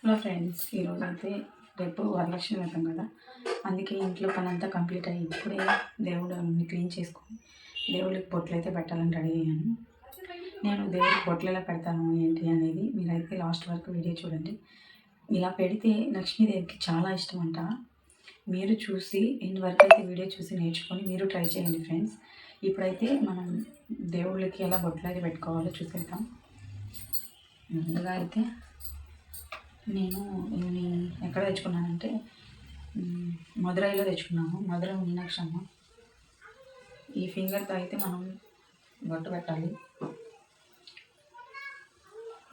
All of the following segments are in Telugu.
హలో ఫ్రెండ్స్, ఈరోజైతే రేపు వరలక్ష్మి వ్రతం కదా, అందుకే ఇంట్లో పనంతా కంప్లీట్ అయ్యి ఇప్పుడే దేవుడు క్లీన్ చేసుకొని దేవుడికి బొట్లు అయితే పెట్టాలని రెడీ అయ్యాను. నేను దేవుడికి బొట్లు ఎలా పెడతాను ఏంటి అనేది మీరైతే లాస్ట్ వరకు వీడియో చూడండి. ఇలా పెడితే లక్ష్మీదేవికి చాలా ఇష్టం అంట. మీరు చూసి ఎండ్ వరకు అయితే వీడియో చూసి నేర్చుకొని మీరు ట్రై చేయండి ఫ్రెండ్స్. ఇప్పుడైతే మనం దేవుళ్ళకి ఎలా బొట్లు అయితే పెట్టుకోవాలో చూసేద్దాం. ముందుగా అయితే నేను ఇవి ఎక్కడ తెచ్చుకున్నానంటే మదురైలో తెచ్చుకున్నాను. మధురై మీనాక్షమ్మ. ఈ ఫింగర్తో అయితే మనం బొట్టు పెట్టాలి.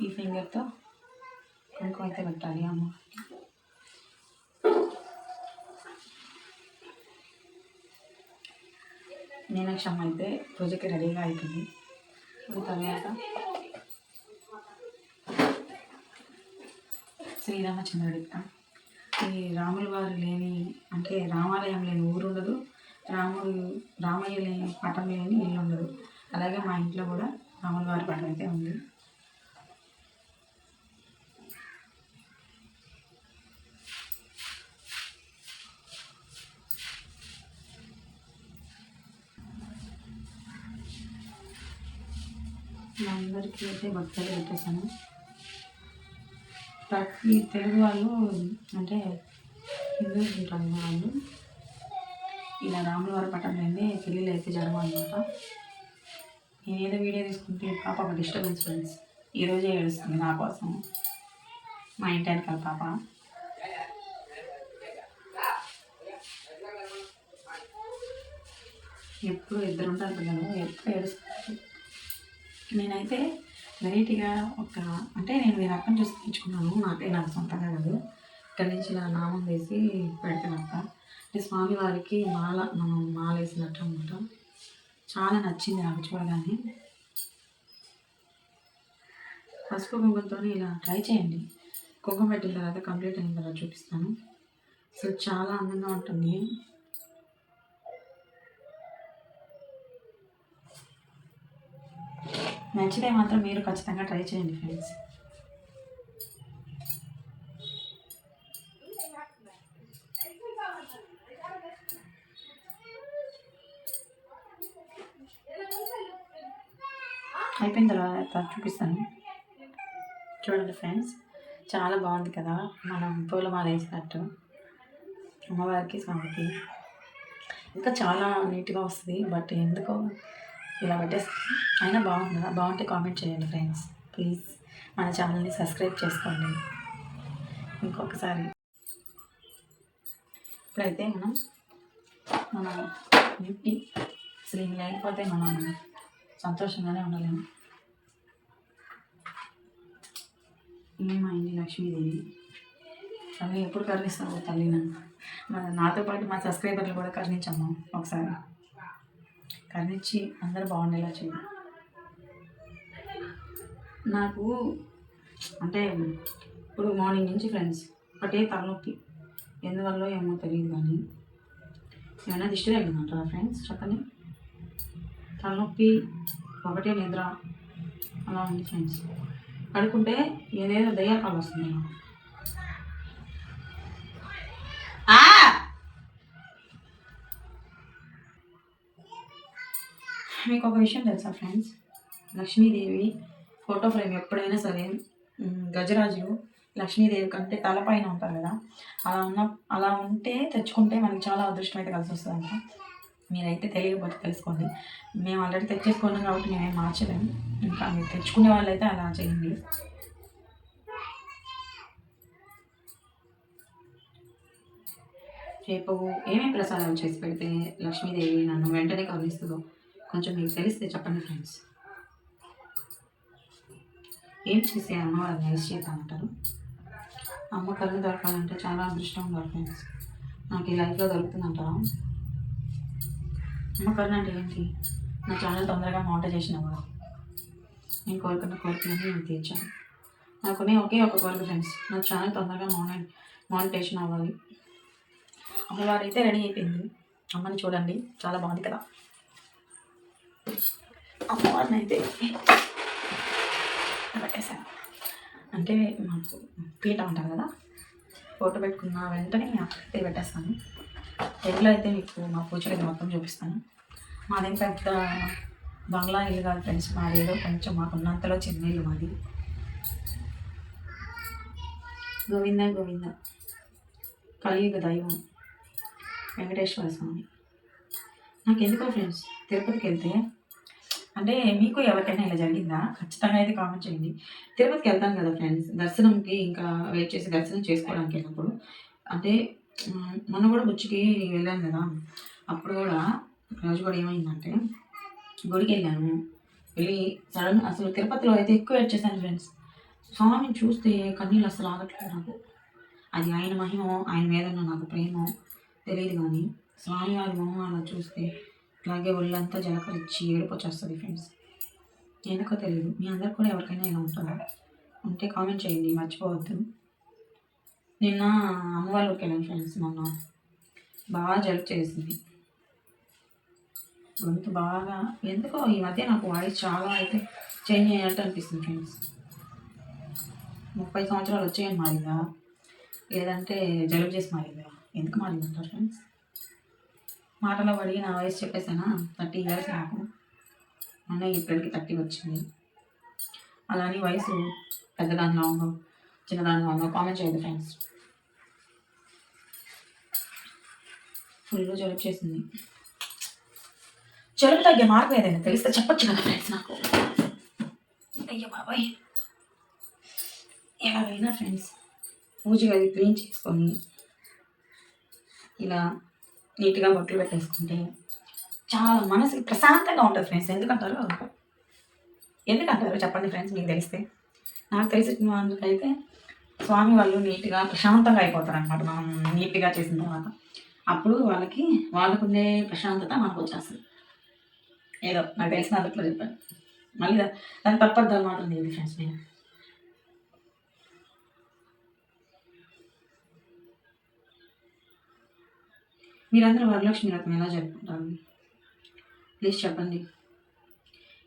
ఈ ఫింగర్తో కుంకుమ అయితే పెట్టాలి అమ్మ. మీనాక్షమ్మ అయితే పూజకి రెడీగా అయిపోయింది. తర్వాత శ్రీరామచంద్రుడికి ఈ రాముల వారు లేని అంటే రామాలయం లేని ఊరు ఉండదు, రామయ్య లేని పటం లేని ఇల్లు ఉండదు. అలాగే మా ఇంట్లో కూడా రాముల వారి పటం అయితే ఉంది. మా అందరికీ అయితే భక్తులు పెట్టేశాను. ప్రతి తెలుగు వాళ్ళు అంటే హిందూస్ ఉంటారు వాళ్ళు ఇలా రాముల వారి పట్టం లేదే పెళ్ళిళ్ళు అయితే జరగవు అనమాట. నేనేదో వీడియో తీసుకుంటే పాప ఒక డిస్టర్బెన్స్ ఫ్రెండ్స్. ఈరోజే ఏడుస్తుంది నా కోసం, మా ఇంటి వెనకాల పాప. ఎప్పుడు ఇద్దరు ఉంటారు పిల్లలు, ఎప్పుడు ఏడుస్తుంది. నేనైతే వెరైటీగా అంటే నేను ఈ రకం చూసి తెచ్చుకున్నాను. నాకు సొంతంగా కాదు, ఇక్కడి నుంచి ఇలా నామం వేసి పెడతానక్క. అంటే స్వామివారికి మనం మాల వేసినట్టు అనమాట. చాలా నచ్చింది నాకు చూడగానే. పసుపు కుంకుమతో ఇలా ట్రై చేయండి. కుంకుమ పెట్టిన తర్వాత కంప్లీట్ అయిన తర్వాత చూపిస్తాను. సో చాలా అందంగా ఉంటుంది. నచ్చితే మాత్రం మీరు ఖచ్చితంగా ట్రై చేయండి ఫ్రెండ్స్. అయిపోయిన తర్వాత చూపిస్తాను చూడండి ఫ్రెండ్స్. చాలా బాగుంది కదా, మనం పూలమాల వేసినట్టు అమ్మవారికి స్వామికి. ఇంకా చాలా నీట్గా వస్తుంది, బట్ ఎందుకో ఇలా పెట్టేస్తాను. అయినా బాగుందా? బాగుంటే కామెంట్ చేయండి ఫ్రెండ్స్ ప్లీజ్. మన ఛానల్ని సబ్స్క్రైబ్ చేసుకోండి ఇంకొకసారి. ఇప్పుడైతే మన ఇంటి అసలు ఏం లేకపోతే మనం సంతోషంగానే ఉండలేము. ఏమైంది లక్ష్మీదేవి తల్లి ఎప్పుడు కరుణిస్తావు తల్లి నన్ను. నాతో పాటు మా సబ్స్క్రైబర్లు కూడా కరుణించమ్మా ఒకసారి. కరుణించి అందరూ బాగుండేలా చేయండి. నాకు అంటే ఇప్పుడు మార్నింగ్ నుంచి ఫ్రెండ్స్ ఒకటే తలనొప్పి, ఎందువల్ల ఏమో తెలియదు కానీ. ఏమైనా దిష్టి తగిలిందంటారా ఫ్రెండ్స్ చెప్పండి. తలనొప్పి, ఒకటే నిద్ర, అలా ఉంది ఫ్రెండ్స్. పడుకుంటే ఏదేదో దయ్యాల కాలు వస్తుంది. మీకు ఒక విషయం తెలుసా ఫ్రెండ్స్, లక్ష్మీదేవి ఫోటో ఫ్రేమ్ ఎప్పుడైనా సరే గజరాజు లక్ష్మీదేవి కంటే తలపైన ఉంటారు కదా, అలా ఉంటే తెచ్చుకుంటే మనకి చాలా అదృష్టం అయితే కలిసి వస్తుందంట. మీరైతే తెలియకపోతే తెలుసుకోండి. మేము ఆల్రెడీ తెచ్చేసుకున్నాం కాబట్టి మేమేం మార్చలేము. ఇంకా మీరు తెచ్చుకునే వాళ్ళైతే అలా చేయండి. రేపు ఏమేమి ప్రసాదాలు చేసి పెడితే లక్ష్మీదేవి నన్ను వెంటనే కరుణిస్తుందో కొంచెం మీకు తెలిస్తే చెప్పండి ఫ్రెండ్స్. ఏం చేసే అమ్మవారిని వేసి చేద్దామంటారు. అమ్మ కరుణ దొరకాలంటే చాలా అదృష్టం ఉండాలి ఫ్రెండ్స్. నాకు ఈ లైఫ్లో దొరుకుతుందంటారా? అమ్మ కరుణ అంటే ఏంటి? నా ఛానల్ తొందరగా మానిటైజేషన్ అవ్వాలి. నేను కోరుకున్న కోరికలన్నీ నేను తీర్చాను. నాకునే ఒకే ఒక కోరిక ఫ్రెండ్స్, నా ఛానల్ తొందరగా మానిటైజేషన్ అవ్వాలి. అమ్మవారు అయితే రెడీ అయిపోయింది. అమ్మని చూడండి, చాలా బాగుంది కదా. అమ్మవారిని అయితే పెట్టేశాను. అంటే మాకు పీట అంటారు కదా, ఫోటో పెట్టుకున్న వెంటనే అక్కడే పెట్టేస్తాను. ఎట్లా అయితే మీకు మా పూజ గది మొత్తం చూపిస్తాను. మాదేం పెద్ద బంగ్లా ఇల్లు కాదు ఫ్రెండ్స్, మాది ఏదో కొంచెం మాకున్నంతలో చిన్న ఇల్లు మాది. గోవింద గోవింద కలియుగ దైవం వెంకటేశ్వర స్వామి. నాకు ఎందుకో ఫ్రెండ్స్ తిరుపతికి వెళ్తే, అంటే మీకు ఎవరికైనా ఇలా జరిగిందా? ఖచ్చితంగా అయితే కామెంట్ చేయండి. తిరుపతికి వెళ్తాను కదా ఫ్రెండ్స్, దర్శనంకి ఇంకా వెయిట్ చేసి దర్శనం చేసుకోవడానికి వెళ్ళినప్పుడు, అంటే మొన్న కూడా బుచ్చికి వెళ్ళాను కదా, అప్పుడు కూడా రోజు కూడా ఏమైందంటే గుడికి వెళ్ళాను. వెళ్ళి సడన్ అసలు తిరుపతిలో అయితే ఎక్కువ వెయిట్ చేశాను ఫ్రెండ్స్. స్వామిని చూస్తే కన్నీళ్ళు అసలు ఆగట్లేదు నాకు. అది ఆయన మహిమో ఆయన మీద నాకు ప్రేమో తెలియదు, కానీ స్వామివారి మొహం అలా చూస్తే అలాగే ఒళ్ళంతా జలకరించి ఏడుపు వచ్చేస్తుంది ఫ్రెండ్స్. ఎందుకో తెలియదు. మీ అందరికి కూడా ఎవరికైనా ఇలా ఉంటుందా? ఉంటే కామెంట్ చేయండి, మర్చిపోవద్దు. నిన్న అమ్మ వాళ్ళ ఊరికి వెళ్ళాను ఫ్రెండ్స్. మొన్న బాగా జలుబు చేసింది, గొంతు బాగా. ఎందుకో ఈ మధ్య నాకు వాయిస్ చాలా అయితే చేంజ్ అయ్యేట్టు అనిపిస్తుంది ఫ్రెండ్స్. 30 సంవత్సరాలు వచ్చాయని మారిందా, లేదంటే జలుబు చేసి మారిందా? ఎందుకు మారిందంటారు ఫ్రెండ్స్? మాటలో పడి నా వయసు చెప్పేసానా, 30 ఇయర్స్ నాకు. మొన్న ఇప్పటికి 30 వచ్చింది. అలానే వయసు పెద్దదానిలో ఉందో చిన్నదానిలో ఉందో కామెంట్ చేయదు ఫ్రెండ్స్. ఫుల్ జలుబు చేసింది. జలుబు తగ్గే మార్గం ఏదైనా తెలిస్తే చెప్పొచ్చు కదా ఫ్రెండ్స్ నాకు. అయ్యో బాబాయ్. ఎలాగైనా ఫ్రెండ్స్ పూజ గది క్లీన్ చేసుకొని ఇలా నీట్గా బొట్లు పెట్టేసుకుంటే చాలా మనసుకి ప్రశాంతంగా ఉంటుంది ఫ్రెండ్స్. ఎందుకంటారు చెప్పండి ఫ్రెండ్స్, మీకు తెలిస్తే. నాకు తెలిసిన వాళ్ళకైతే స్వామి వాళ్ళు నీట్గా ప్రశాంతంగా అయిపోతారు అనమాట, మనం నీట్గా చేసిన తర్వాత. అప్పుడు వాళ్ళకుండే ప్రశాంతత మనకు వచ్చేస్తుంది. ఏదో నాకు తెలిసిన అందుట్లో చెప్పాను. మళ్ళీ దాని తప్పద్దాలు మాత్రం లేదు ఫ్రెండ్స్. నేను మీరందరూ వరలక్ష్మి వ్రతం ఎలా జరుపుకుంటారు ప్లీజ్ చెప్పండి.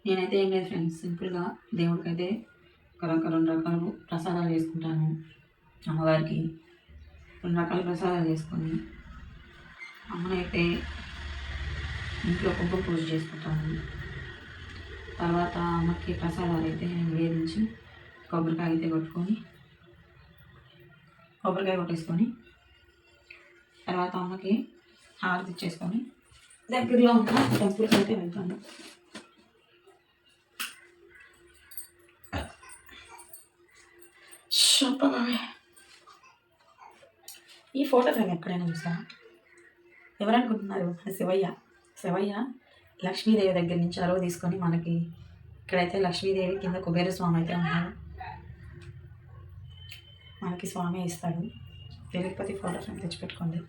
నేనైతే ఏం లేదు ఫ్రెండ్స్, సింపుల్గా దేవుడికి అయితే ఒక 2 రకాలు ప్రసాదాలు చేసుకుంటాను. అమ్మవారికి 2 రకాల ప్రసాదాలు చేసుకొని, అమ్మనైతే ఇంట్లో కుంకుమ పూజ చేసుకుంటాను. తర్వాత అమ్మకి ప్రసాదాలు అయితే నివేదించి కొబ్బరికాయ కొట్టేసుకొని తర్వాత అమ్మకి హారతి ఇచ్చేసుకొని దగ్గరలో ఉన్న టెంపుల్కి అయితే వెళ్తాను. ఈ ఫోటో ఫ్రేమ్ ఎక్కడైనా చూసా? ఎవరనుకుంటున్నారు? శివయ్య లక్ష్మీదేవి దగ్గర నుంచి అరువు తీసుకొని మనకి ఇక్కడైతే లక్ష్మీదేవి కింద కుబేర స్వామి అయితే ఉన్నారు. మనకి స్వామి ఇస్తాడు. తిరుపతి ఫోటో ఫ్రేమ్ తెచ్చిపెట్టుకోండి.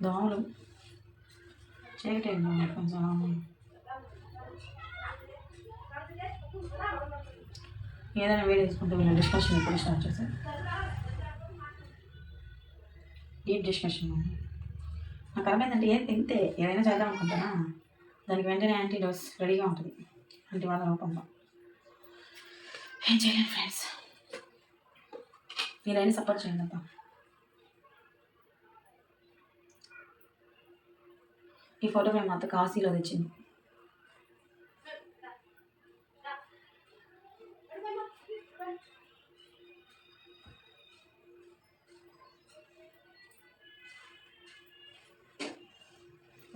దోమలు చేయటం కొంచెం ఏదైనా వీడియో తీసుకుంటే వీళ్ళ డిస్కషన్ ఎప్పుడు స్టార్ట్ చేశారు? Deep discussion. నాకు అర్థమైందంటే ఏం తింటే ఏదైనా చేద్దాం అనుకుంటానా, దానికి వెంటనే యాంటీడోస్ రెడీగా ఉంటుంది. అంటే వాళ్ళ రూపంలో ఏం చేయలేను ఫ్రెండ్స్. మీరైనా సపోర్ట్ చేయండి అబ్బా. ఈ ఫోటో మేము అంత కాశీలో తెచ్చింది.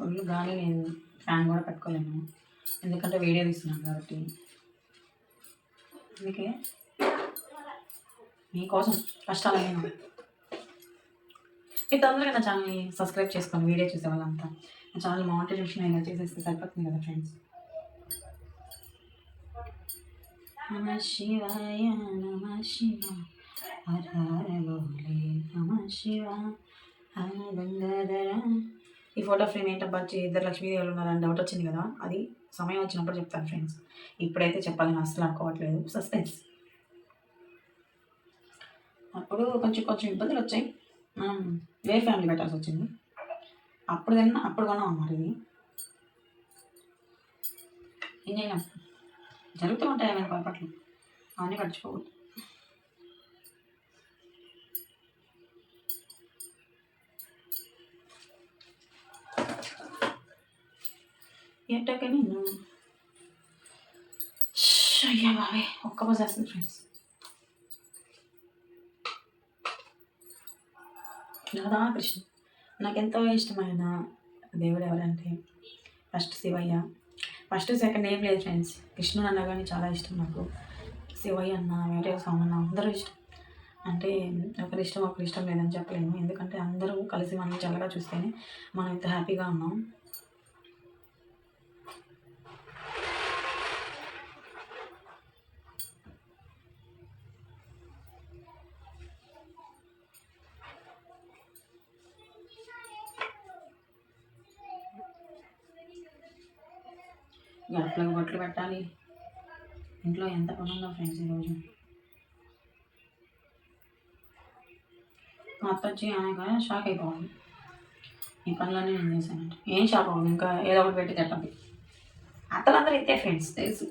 ఒళ్ళు గాలి నేను ఫ్యాన్ కూడా పెట్టుకోలేను, ఎందుకంటే వీడియో తీస్తున్నాను కాబట్టి. అందుకే మీకోసం కష్టాలు నేను. మీరు తొందరగా నా ఛానల్ని సబ్స్క్రైబ్ చేసుకోండి. వీడియో చూసే వాళ్ళంతా నా ఛానల్ మానిటైజేషన్ అయినా చేసేస్తే సరిపోతుంది కదా ఫ్రెండ్స్. నమ శివాయ నమ శివ హర హర భోలే నమ శివ హర గంగాధర. ఈ ఫోటో ఫ్రేమ్ ఏంటబ్బా, ఇద్దరు లక్ష్మీదేవులు ఉన్నారని డౌట్ వచ్చింది కదా, అది సమయం వచ్చినప్పుడు చెప్తాను ఫ్రెండ్స్. ఇప్పుడైతే చెప్పాలని అసలు అనుకోవట్లేదు, సస్పెన్స్. అప్పుడు కొంచెం కొంచెం ఇబ్బందులు వచ్చాయి. మనం వేరే ఫ్యామిలీ పెట్టాల్సి వచ్చింది. అప్పుడు కొన్నాం అన్నమాట ఇది. ఏం చేయలేం, జరుగుతూ ఉంటాయి ఏమైనా పొరపాట్లు, అవన్నీ పట్టించుకోకూడదు. ఏంటోకే నేను అయ్యా బావే ఒక్క పోసేస్తుంది ఫ్రెండ్స్. రాధాకృష్ణ నాకెంతో ఇష్టమైన దేవుడు ఎవరంటే ఫస్ట్ శివయ్య. ఫస్ట్ సెకండ్ ఏం లేదు ఫ్రెండ్స్, కృష్ణుడు అన్న కానీ చాలా ఇష్టం నాకు. శివయ్య అన్న, వెంకటేశ్వర స్వామి అన్న అందరూ ఇష్టం. అంటే ఒకరి ఇష్టం లేదని చెప్పలేము, ఎందుకంటే అందరూ కలిసి మనం చల్లగా చూస్తేనే మనం ఇంత హ్యాపీగా ఉన్నాం. గడపలకు బొట్లు పెట్టాలి. ఇంట్లో ఎంత పని ఉందో ఫ్రెండ్స్ ఈరోజు. మా అత్త వచ్చి అనగా షాక్ అయిపోవాలి, ఈ పనులన్నీ నేను చేశానంటే. ఏం షాక్ అవ్వదు, ఇంకా ఏదో ఒకటి పెట్టి తిట్టండి. అత్తలందరూ ఇంతే ఫ్రెండ్స్, తెలుసు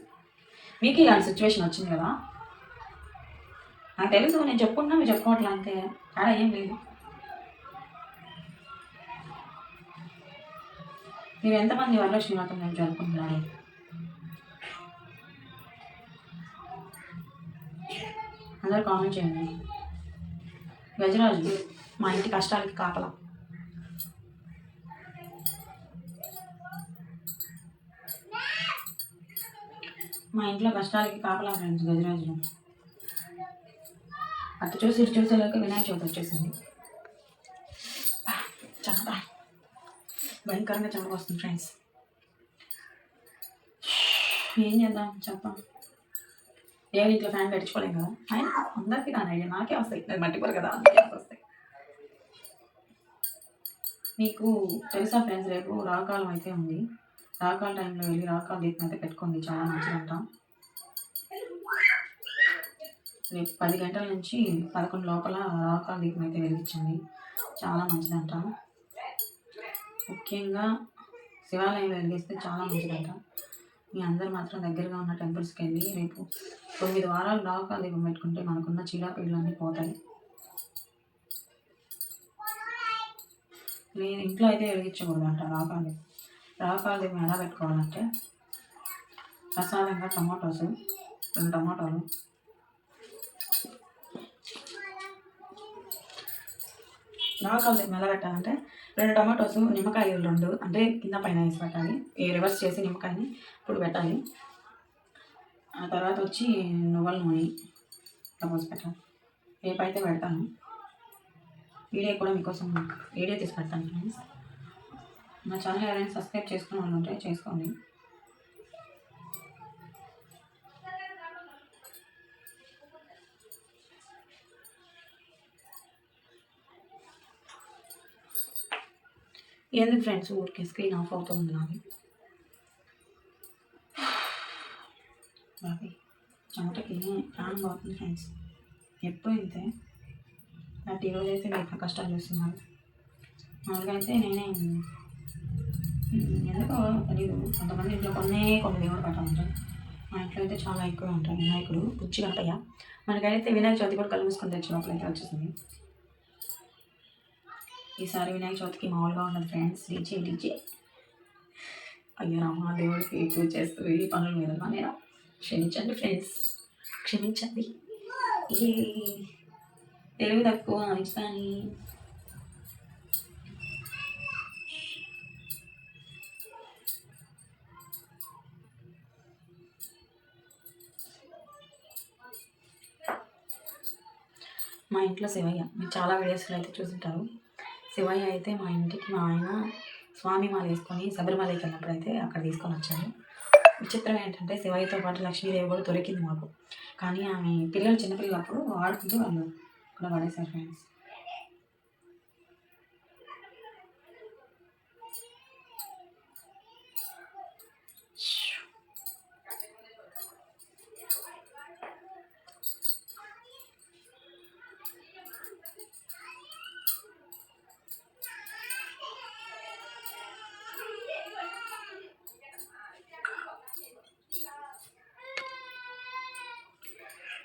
మీకు ఇలాంటి సిచ్యువేషన్ వచ్చింది కదా, నాకు తెలుసు. నేను చెప్పుకుంటున్నా, మీరు చెప్పుకోవట్లే, అంతే, తేడా ఏం లేదు. మీరు ఎంతమంది వరలక్ష్మి వ్రతం మేము జరుపుకుంటున్నారు? అందరూ కామెంట్ చేయండి. గజరాజు మా ఇంటి కష్టాలకి కాపలా. మా ఇంట్లో కష్టాలకి కాపలా ఫ్రెండ్స్ గజరాజులు. అటు చూసి ఇటు చూసేలోకి వినాయక చవితి వచ్చేసింది. చెమట భయంకరంగా చెమట వస్తుంది ఫ్రెండ్స్. ఏం చేద్దాం చెప్పం, దేవుడి ఇంట్లో ఫ్యాన్ పెట్టించుకోలేం కదా. ఆయన అందరికీ కానీ ఐడియా నాకే వస్తాయి, అది మట్టిపోరు కదా, అందుకే వస్తాయి. మీకు తెలుసా ఫ్రెండ్స్, రేపు రాకాలం అయితే ఉంది. రాకాల టైంలో వెళ్ళి రాకాల దీపం అయితే పెట్టుకోండి, చాలా మంచిదంట. రేపు 10 గంటల నుంచి 11 లోపల రాకాల దీపం అయితే వెలిగించండి, చాలా మంచిదంట. ముఖ్యంగా శివాలయంలో వెలిగిస్తే చాలా మంచిదంట. మీ అందరూ మాత్రం దగ్గరగా ఉన్న టెంపుల్స్కి వెళ్ళి రేపు 9 వారాలు రాకాల దీపం పెట్టుకుంటే మనకున్న చీడపీడలన్నీ పోతాయి. లేదు ఇంట్లో అయితే వెలిగించకూడదంట రాకాల దీపం ఎలా పెట్టుకోవాలంటే, ప్రసాదంగా టమాటోస్ 2 టమాటోలు, రాకాల దీపం ఎలా పెట్టాలంటే 2 టమాటోస్, నిమ్మకాయలు 2 అంటే కింద పైన వేసి పెట్టాలి, రివర్స్ చేసి నిమ్మకాయని ఇప్పుడు పెట్టాలి. ఆ తర్వాత వచ్చి నువ్వుల నూనె ఇట్లా పోసి పెట్టాలి. రేపైతే పెడతాను, వీడియో కూడా మీకోసం వీడియో తీసి పెడతాను ఫ్రెండ్స్. నా ఛానల్ ఎవరైనా సబ్స్క్రైబ్ చేసుకున్న వాళ్ళు ఉంటే చేసుకోండి. ఎందుకు ఫ్రెండ్స్ ఊరికే స్క్రీన్ ఆఫ్ అవుతుంది నాది. బాబీ చెమటకి ప్రాణం పోతుంది ఫ్రెండ్స్, ఎప్పుడు ఇంతే. బట్ ఈరోజు అయితే మీకు కష్టాలు చూస్తున్నారు. మామూలుగా అయితే నేనే ఎందుకో తెలీదు, కొంతమంది ఇంట్లో కొన్ని దేవుడు పెట్టాలంటారు. మా ఇంట్లో అయితే చాలా ఎక్కువ ఉంటాయి. వినాయకుడు పుచ్చి గణపయ్య, మనకైతే వినాయక చవితి కూడా కళ్ళు మూసుకొని తెచ్చినప్పుడు అయితే వచ్చేసింది. ఈసారి వినాయక చవితికి మామూలుగా ఉన్నది ఫ్రెండ్స్, డీజే. అయ్యో రామా, దేవుడికి పూజ చేస్తూ ఈ పనుల మీద నేను క్షమించండి ఫ్రెండ్స్, క్షమించండి. ఏ తెలివి తక్కువ ఇస్తాను. మా ఇంట్లో శివయ్య, మీరు చాలా వీడియోస్లో అయితే చూసుంటారు. శివయ్య అయితే మా ఇంటికి మా ఆయన స్వామి మాల వేసుకొని శబరిమలకి వెళ్ళినప్పుడు అయితే అక్కడ తీసుకొని వచ్చారు. విచిత్రం ఏంటంటే శివయ్యతో పాటు లక్ష్మీదేవి కూడా దొరికింది మాకు, కానీ ఆమె చిన్నపిల్లలు అప్పుడు ఆడుకుంటూ వాళ్ళు అక్కడ పడేశారు ఫ్రెండ్స్.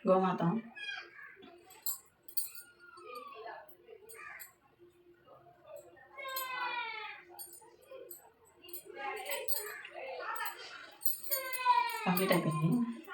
గోమాత. కంప్లీట్ అయిపోయింది.